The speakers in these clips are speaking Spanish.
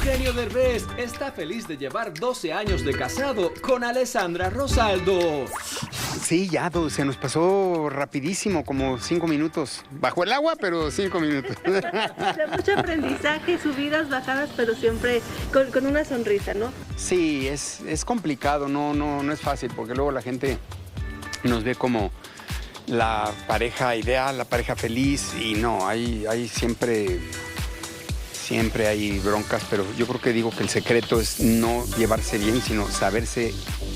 Eugenio Derbez está feliz de llevar 12 años de casado con Alessandra Rosaldo. Sí, ya se nos pasó rapidísimo, como 5 minutos. Bajo el agua, pero 5 minutos. Mucho aprendizaje, subidas, bajadas, pero siempre con una sonrisa, ¿no? Sí, es complicado, no es fácil, porque luego la gente nos ve como la pareja ideal, la pareja feliz, y no, hay siempre hay broncas, pero yo creo que digo que el secreto es no llevarse bien, sino saberse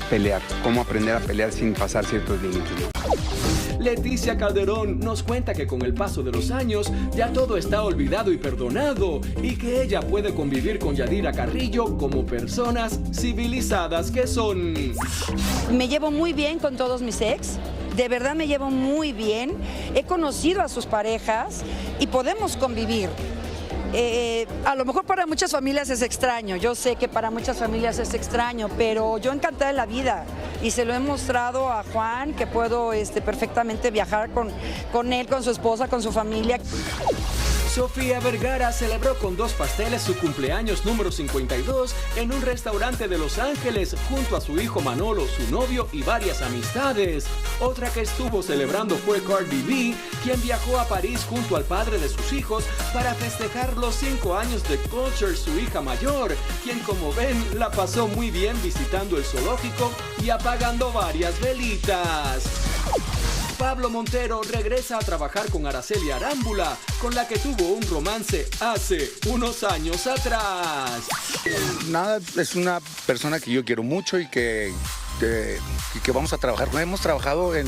pelear, cómo aprender a pelear sin pasar ciertos límites, ¿no? Leticia Calderón nos cuenta que con el paso de los años ya todo está olvidado y perdonado y que ella puede convivir con Yadira Carrillo como personas civilizadas que son. Me llevo muy bien con todos mis ex. De verdad me llevo muy bien. He conocido a sus parejas y podemos convivir. A lo mejor para muchas familias es extraño, yo sé que para muchas familias es extraño, pero yo encantada de la vida y se lo he mostrado a Juan que puedo perfectamente viajar con él, con su esposa, con su familia. Sofía Vergara celebró con 2 pasteles su cumpleaños número 52 en un restaurante de Los Ángeles junto a su hijo Manolo, su novio y varias amistades. Otra que estuvo celebrando fue Cardi B, quien viajó a París junto al padre de sus hijos para festejar los 5 años de Culture, su hija mayor, quien como ven la pasó muy bien visitando el zoológico y apagando varias velitas. Pablo Montero regresa a trabajar con Araceli Arámbula, con la que tuvo un romance hace unos años atrás. Nada, es una persona que yo quiero mucho y que vamos a trabajar. Hemos trabajado en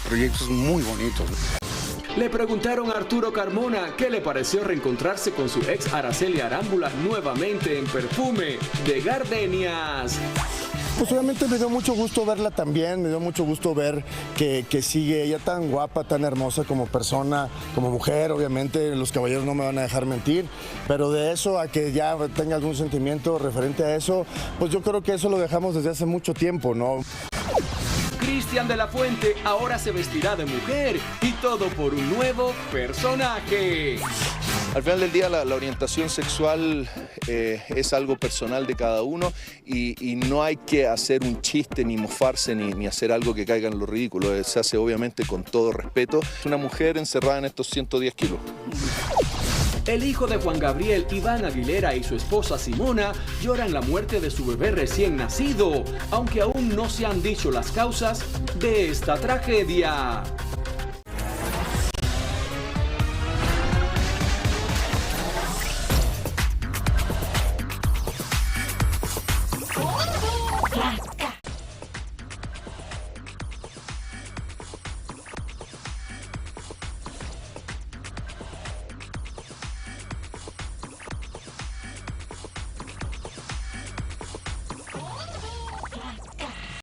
proyectos muy bonitos. Le preguntaron a Arturo Carmona qué le pareció reencontrarse con su ex Araceli Arámbula nuevamente en Perfume de Gardenias. Pues obviamente me dio mucho gusto verla también, me dio mucho gusto ver que sigue ella tan guapa, tan hermosa como persona, como mujer, obviamente los caballeros no me van a dejar mentir, pero de eso a que ya tenga algún sentimiento referente a eso, pues yo creo que eso lo dejamos desde hace mucho tiempo, ¿no? Cristian de la Fuente ahora se vestirá de mujer y todo por un nuevo personaje. Al final del día la orientación sexual es algo personal de cada uno y no hay que hacer un chiste ni mofarse ni hacer algo que caiga en lo ridículo. Se hace obviamente con todo respeto. Es una mujer encerrada en estos 110 kilos. El hijo de Juan Gabriel, Iván Aguilera, y su esposa Simona lloran la muerte de su bebé recién nacido, aunque aún no se han dicho las causas de esta tragedia.